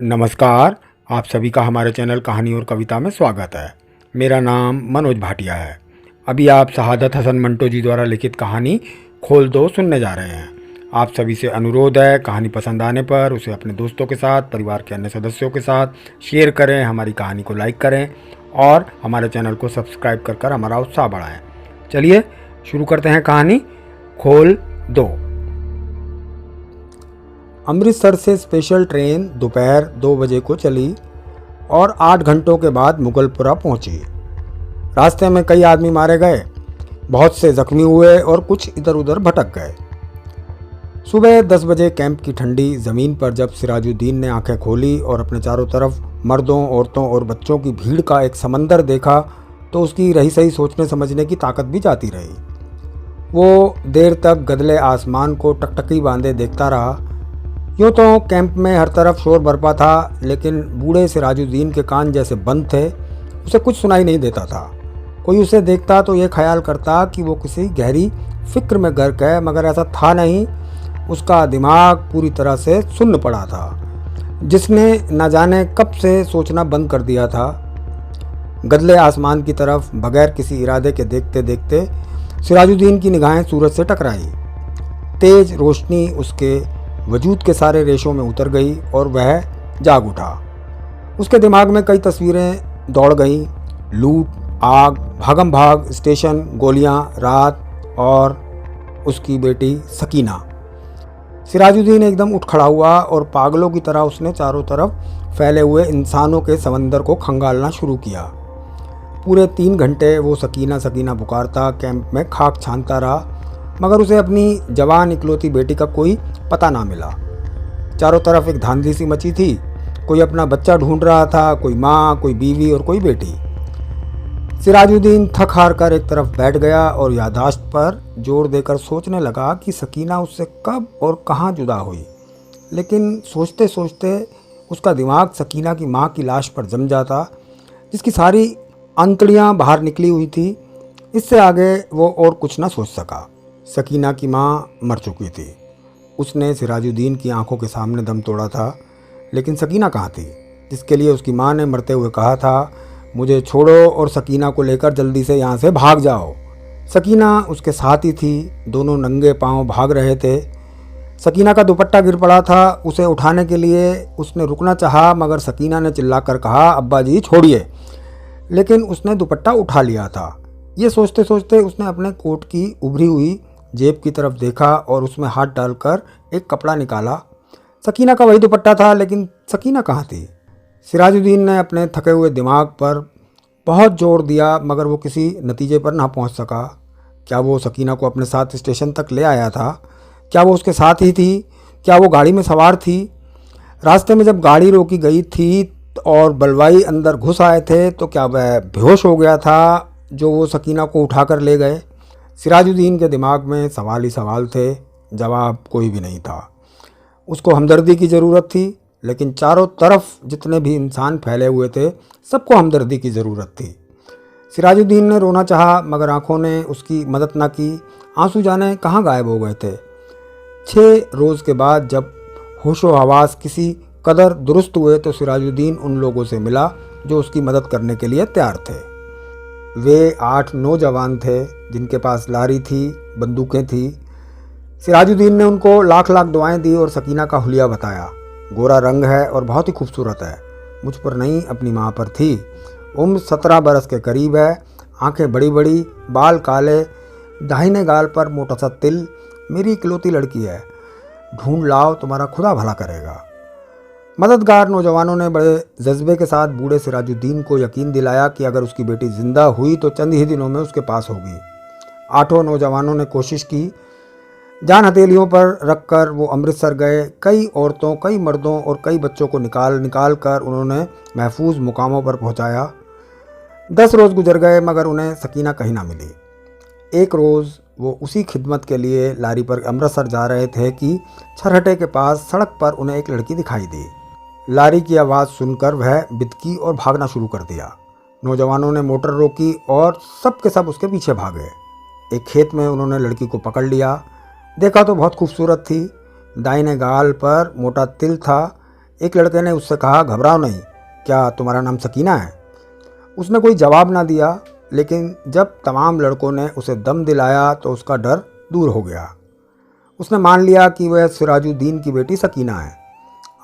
नमस्कार। आप सभी का हमारे चैनल कहानी और कविता में स्वागत है। मेरा नाम मनोज भाटिया है। अभी आप शहादत हसन मंटो जी द्वारा लिखित कहानी खोल दो सुनने जा रहे हैं। आप सभी से अनुरोध है, कहानी पसंद आने पर उसे अपने दोस्तों के साथ, परिवार के अन्य सदस्यों के साथ शेयर करें, हमारी कहानी को लाइक करें और हमारे चैनल को सब्सक्राइब कर हमारा उत्साह बढ़ाएं। चलिए शुरू करते हैं कहानी खोल दो। अमृतसर से स्पेशल ट्रेन दोपहर 2 बजे को चली और 8 घंटों के बाद मुगलपुरा पहुंची। रास्ते में कई आदमी मारे गए, बहुत से जख्मी हुए और कुछ इधर उधर भटक गए। सुबह 10 बजे कैंप की ठंडी ज़मीन पर जब सिराजुद्दीन ने आंखें खोली और अपने चारों तरफ मर्दों, औरतों और बच्चों की भीड़ का एक समंदर देखा तो उसकी रही सही सोचने समझने की ताकत भी जाती रही। वो देर तक गदले आसमान को टकटकी बांधे देखता रहा। यूँ तो कैंप में हर तरफ शोर बरपा था, लेकिन बूढ़े सिराजुद्दीन के कान जैसे बंद थे। उसे कुछ सुनाई नहीं देता था। कोई उसे देखता तो ये ख्याल करता कि वो किसी गहरी फिक्र में गर्क है, मगर ऐसा था नहीं। उसका दिमाग पूरी तरह से सुन्न पड़ा था, जिसने न जाने कब से सोचना बंद कर दिया था। गदले आसमान की तरफ बगैर किसी इरादे के देखते देखते सिराजुद्दीन की निगाहें सूरज से टकराई। तेज रोशनी उसके वजूद के सारे रेशों में उतर गई और वह जाग उठा। उसके दिमाग में कई तस्वीरें दौड़ गईं। लूट, आग, भागम भाग, स्टेशन, गोलियां, रात और उसकी बेटी सकीना। सिराजुद्दीन एकदम उठ खड़ा हुआ और पागलों की तरह उसने चारों तरफ फैले हुए इंसानों के समंदर को खंगालना शुरू किया। पूरे 3 घंटे वो सकीना सकीना पुकारता, कैंप में खाक छानता रहा, मगर उसे अपनी जवान इकलौती बेटी का कोई पता ना मिला। चारों तरफ एक धांधली सी मची थी। कोई अपना बच्चा ढूंढ रहा था, कोई माँ, कोई बीवी और कोई बेटी। सिराजुद्दीन थक हार कर एक तरफ बैठ गया और याददाश्त पर जोर देकर सोचने लगा कि सकीना उससे कब और कहाँ जुदा हुई। लेकिन सोचते सोचते उसका दिमाग सकीना की माँ की लाश पर जम जाता, जिसकी सारी अंतड़ियाँ बाहर निकली हुई थी। इससे आगे वो और कुछ ना सोच सका। सकीना की माँ मर चुकी थी। उसने सिराजुद्दीन की आंखों के सामने दम तोड़ा था, लेकिन सकीना कहाँ थी, जिसके लिए उसकी माँ ने मरते हुए कहा था, मुझे छोड़ो और सकीना को लेकर जल्दी से यहाँ से भाग जाओ। सकीना उसके साथ ही थी। दोनों नंगे पांव भाग रहे थे। सकीना का दुपट्टा गिर पड़ा था। उसे उठाने के लिए उसने रुकना चाहा, मगर सकीना ने चिल्लाकर कहा, अब्बा जी छोड़िए। लेकिन उसने दुपट्टा उठा लिया था। ये सोचते सोचते उसने अपने कोट की उभरी हुई जेब की तरफ देखा और उसमें हाथ डालकर एक कपड़ा निकाला। सकीना का वही दुपट्टा था, लेकिन सकीना कहाँ थी? सिराजुद्दीन ने अपने थके हुए दिमाग पर बहुत जोर दिया, मगर वो किसी नतीजे पर ना पहुंच सका। क्या वो सकीना को अपने साथ स्टेशन तक ले आया था? क्या वो उसके साथ ही थी? क्या वो गाड़ी में सवार थी? रास्ते में जब गाड़ी रोकी गई थी और बलवाई अंदर घुस आए थे, तो क्या वह बेहोश हो गया था जो वो सकीना को उठाकर ले गए? सिराजुद्दीन के दिमाग में सवाल ही सवाल थे, जवाब कोई भी नहीं था। उसको हमदर्दी की ज़रूरत थी, लेकिन चारों तरफ जितने भी इंसान फैले हुए थे, सबको हमदर्दी की ज़रूरत थी। सिराजुद्दीन ने रोना चाहा, मगर आंखों ने उसकी मदद ना की। आंसू जाने कहाँ गायब हो गए थे। 6 रोज़ के बाद जब होशो हवास किसी कदर दुरुस्त हुए तो सिराजुद्दीन उन लोगों से मिला जो उसकी मदद करने के लिए तैयार थे। वे 8 नौजवान थे जिनके पास लारी थी, बंदूकें थी। सिराजुद्दीन ने उनको लाख लाख दुआएं दी और सकीना का हुलिया बताया। गोरा रंग है और बहुत ही खूबसूरत है। मुझ पर नहीं, अपनी माँ पर थी। उम्र 17 बरस के करीब है। आंखें बड़ी बड़ी, बाल काले, दाहिने गाल पर मोटा सा तिल। मेरी इकलौती लड़की है। ढूंढ लाओ, तुम्हारा खुदा भला करेगा। मददगार नौजवानों ने बड़े जज्बे के साथ बूढ़े सिराजुद्दीन को यकीन दिलाया कि अगर उसकी बेटी जिंदा हुई तो चंद ही दिनों में उसके पास होगी। 8 नौजवानों ने कोशिश की। जान हथेलियों पर रखकर वो अमृतसर गए। कई औरतों, कई मर्दों और कई बच्चों को निकाल कर उन्होंने महफूज मुकामों पर पहुंचाया। 10 रोज़ गुजर गए, मगर उन्हें सकीना कहीं ना मिली। एक रोज़ वो उसी खिदमत के लिए लारी पर अमृतसर जा रहे थे कि छरहटे के पास सड़क पर उन्हें एक लड़की दिखाई दी। लारी की आवाज़ सुनकर वह बिदकी और भागना शुरू कर दिया। नौजवानों ने मोटर रोकी और सब के सब उसके पीछे भागे। एक खेत में उन्होंने लड़की को पकड़ लिया। देखा तो बहुत खूबसूरत थी। दाहिने गाल पर मोटा तिल था। एक लड़के ने उससे कहा, घबराओ नहीं, क्या तुम्हारा नाम सकीना है? उसने कोई जवाब ना दिया, लेकिन जब तमाम लड़कों ने उसे दम दिलाया तो उसका डर दूर हो गया। उसने मान लिया कि वह सिराजुद्दीन की बेटी सकीना है।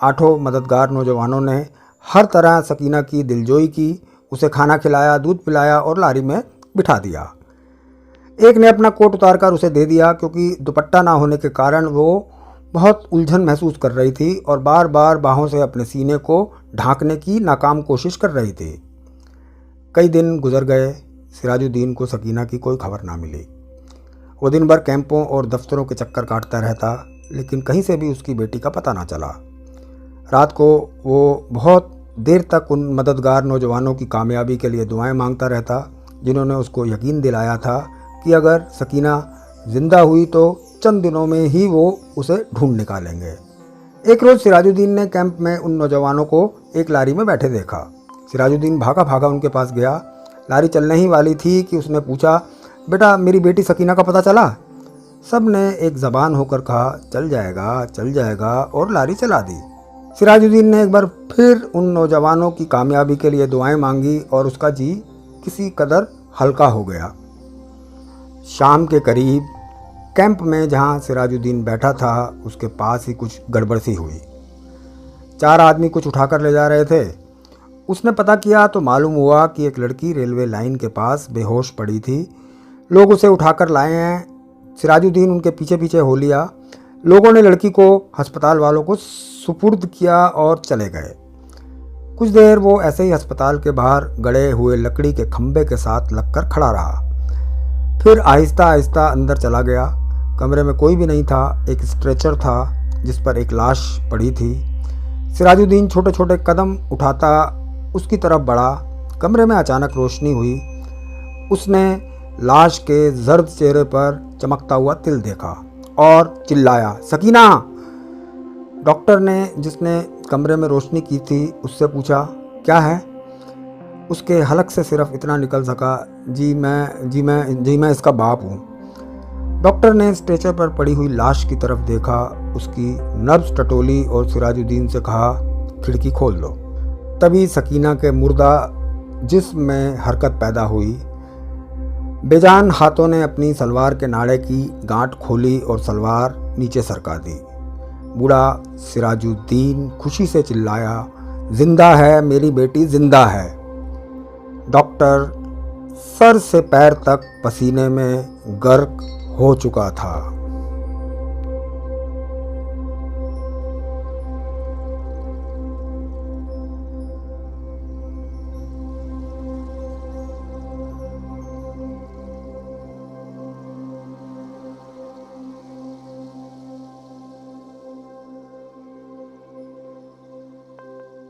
8 मददगार नौजवानों ने हर तरह सकीना की दिलजोई की, उसे खाना खिलाया, दूध पिलाया और लारी में बिठा दिया। एक ने अपना कोट उतारकर उसे दे दिया, क्योंकि दुपट्टा ना होने के कारण वो बहुत उलझन महसूस कर रही थी और बार बार बाहों से अपने सीने को ढांकने की नाकाम कोशिश कर रही थी। कई दिन गुजर गए, सिराजुद्दीन को सकीना की कोई खबर ना मिली। वो दिन भर कैंपों और दफ्तरों के चक्कर काटता रहता, लेकिन कहीं से भी उसकी बेटी का पता ना चला। रात को वो बहुत देर तक उन मददगार नौजवानों की कामयाबी के लिए दुआएं मांगता रहता, जिन्होंने उसको यकीन दिलाया था कि अगर सकीना जिंदा हुई तो चंद दिनों में ही वो उसे ढूंढ निकालेंगे। एक रोज़ सिराजुद्दीन ने कैंप में उन नौजवानों को एक लारी में बैठे देखा। सिराजुद्दीन भागा भागा उनके पास गया। लारी चलने ही वाली थी कि उसने पूछा, बेटा मेरी बेटी सकीना का पता चला? सब ने एक ज़बान होकर कहा, चल जाएगा, और लारी चला दी। सिराजुद्दीन ने एक बार फिर उन नौजवानों की कामयाबी के लिए दुआएं मांगी और उसका जी किसी कदर हल्का हो गया। शाम के करीब कैंप में जहां सिराजुद्दीन बैठा था, उसके पास ही कुछ गड़बड़ सी हुई। 4 आदमी कुछ उठाकर ले जा रहे थे। उसने पता किया तो मालूम हुआ कि एक लड़की रेलवे लाइन के पास बेहोश पड़ी थी। लोग उसे उठाकर लाए हैं। सिराजुद्दीन उनके पीछे पीछे हो लिया। लोगों ने लड़की को अस्पताल वालों को सुपुर्द किया और चले गए। कुछ देर वो ऐसे ही अस्पताल के बाहर गड़े हुए लकड़ी के खंभे के साथ लगकर खड़ा रहा। फिर आहिस्ता आहिस्ता अंदर चला गया। कमरे में कोई भी नहीं था। एक स्ट्रेचर था जिस पर एक लाश पड़ी थी। सिराजुद्दीन छोटे छोटे कदम उठाता उसकी तरफ बढ़ा। कमरे में अचानक रोशनी हुई। उसने लाश के जर्द चेहरे पर चमकता हुआ तिल देखा और चिल्लाया, सकीना! डॉक्टर ने, जिसने कमरे में रोशनी की थी, उससे पूछा, क्या है? उसके हलक से सिर्फ इतना निकल सका, जी मैं इसका बाप हूँ। डॉक्टर ने स्ट्रेचर पर पड़ी हुई लाश की तरफ देखा, उसकी नब्ज टटोली और सिराजुद्दीन से कहा, खिड़की खोल दो। तभी सकीना के मुर्दा जिस्म में हरकत पैदा हुई। बेजान हाथों ने अपनी सलवार के नाड़े की गांठ खोली और सलवार नीचे सरका दी। बूढ़ा सिराजुद्दीन खुशी से चिल्लाया, जिंदा है, मेरी बेटी जिंदा है। डॉक्टर सर से पैर तक पसीने में गर्क हो चुका था।